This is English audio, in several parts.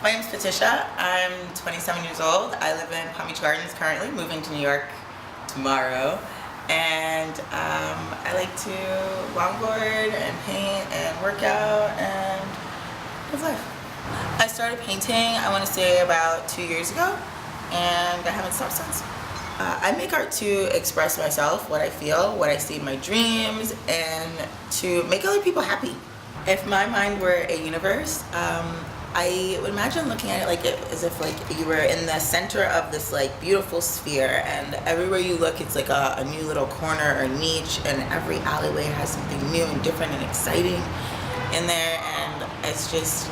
My name's Petisha. I'm 27 years old. I live in Palm Beach Gardens currently, moving to New York tomorrow. And I like to longboard and paint and work out and live life. I started painting, I want to say about 2 years ago, and I haven't stopped since. I make art to express myself, what I feel, what I see in my dreams, and to make other people happy. If my mind were a universe, I would imagine looking at it like as if like you were in the center of this like beautiful sphere, and everywhere you look it's like a new little corner or niche, and every alleyway has something new and different and exciting in there, and it's just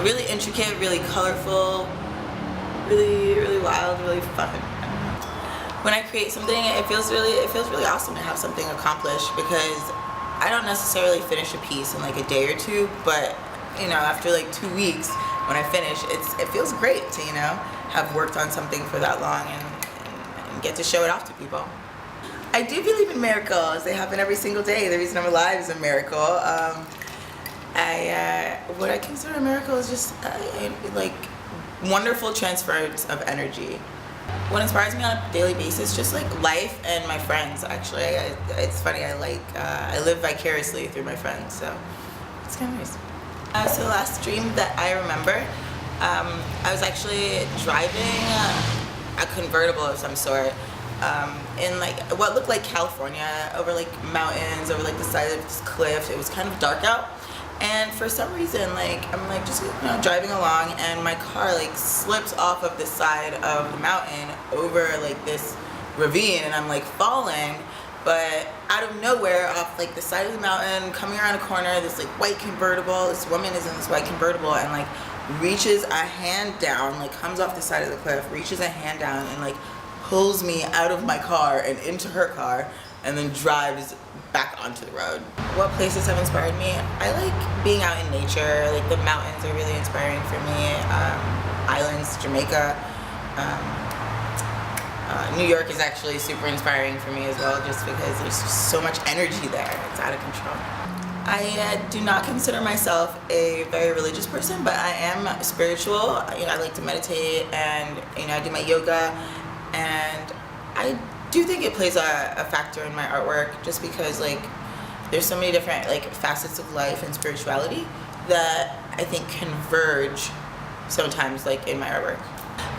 really intricate, really colorful, really wild, really fun. When I create something, it feels really awesome to have something accomplished, because I don't necessarily finish a piece in like a day or two, but you know, after like 2 weeks when I finish, it feels great to, you know, have worked on something for that long and get to show it off to people. I do believe in miracles. They happen every single day. The reason I'm alive is a miracle. What I consider a miracle is just like wonderful transference of energy. What inspires me on a daily basis, just like life and my friends. Actually, it's funny. I live vicariously through my friends, so it's kind of nice. So the last dream that I remember, I was actually driving a convertible of some sort in like what looked like California, over like mountains, over like the side of this cliff. It was kind of dark out, and for some reason, like I'm like just, you know, driving along, and my car like slips off of the side of the mountain over like this ravine, and I'm like falling. But out of nowhere, off like the side of the mountain, coming around a corner, this like white convertible, this woman is in this white convertible and like reaches a hand down, like comes off the side of the cliff, reaches a hand down and like pulls me out of my car and into her car, and then drives back onto the road. What places have inspired me? I like being out in nature. Like the mountains are really inspiring for me. Islands, Jamaica. New York is actually super inspiring for me as well, just because there's just so much energy there. It's out of control. I do not consider myself a very religious person, but I am spiritual. You know, I like to meditate, and you know, I do my yoga, and I do think it plays a factor in my artwork, just because like there's so many different like facets of life and spirituality that I think converge sometimes like in my artwork.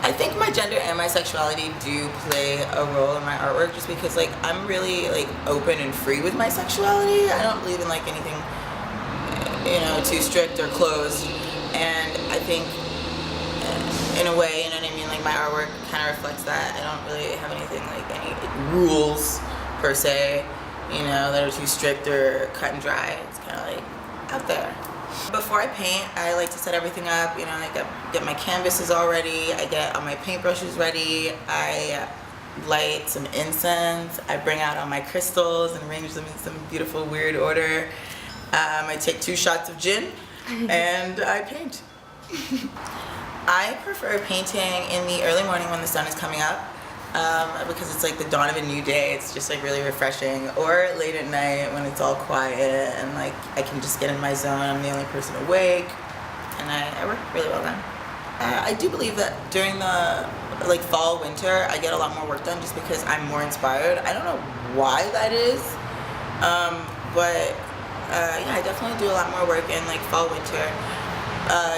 I think my gender and my sexuality do play a role in my artwork, just because like I'm really like open and free with my sexuality. I don't believe in like anything, you know, too strict or closed, and I think in a way, you know what I mean, like my artwork kind of reflects that. I don't really have anything like any rules per se, you know, that are too strict or cut and dry. It's kind of like out there. Before I paint, I like to set everything up. You know, I get my canvases all ready. I get all my paintbrushes ready. I light some incense. I bring out all my crystals and arrange them in some beautiful, weird order. I take 2 shots of gin and I paint. I prefer painting in the early morning when the sun is coming up, because it's like the dawn of a new day. It's just like really refreshing. Or late at night when it's all quiet and like I can just get in my zone. I'm the only person awake, and I work really well then. I do believe that during the like fall, winter, I get a lot more work done, just because I'm more inspired. I don't know why that is, but yeah, I definitely do a lot more work in like fall, winter.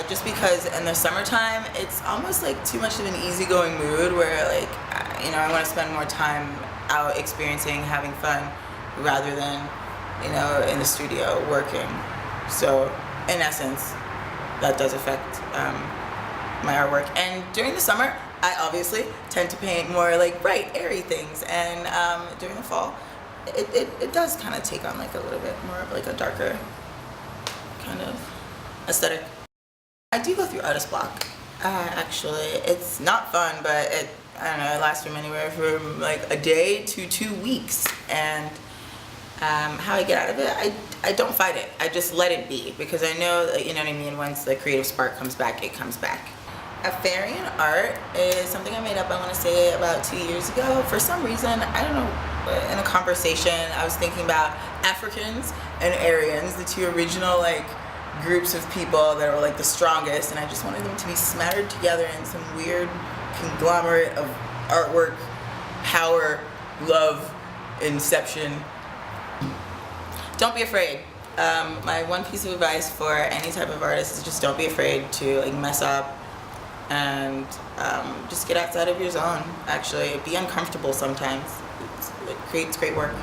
Just because in the summertime it's almost like too much of an easygoing mood, where like you know, I want to spend more time out experiencing, having fun, rather than, you know, in the studio working. So in essence, that does affect my artwork. And during the summer, I obviously tend to paint more like bright, airy things, and during the fall it does kind of take on like a little bit more of like a darker kind of aesthetic. I do go through artist block. Actually, it's not fun, but I don't know, it lasts from anywhere from like a day to 2 weeks. And how I get out of it, I don't fight it. I just let it be, because I know that, you know what I mean, once the creative spark comes back, it comes back. Afarian art is something I made up, I want to say, about 2 years ago. For some reason, I don't know, in a conversation, I was thinking about Africans and Aryans, the 2 original like groups of people that were like the strongest, and I just wanted them to be smattered together in some weird conglomerate of artwork, power, love, inception. Don't be afraid. My one piece of advice for any type of artist is just don't be afraid to like mess up, and just get outside of your zone. Actually, be uncomfortable sometimes. It creates great work.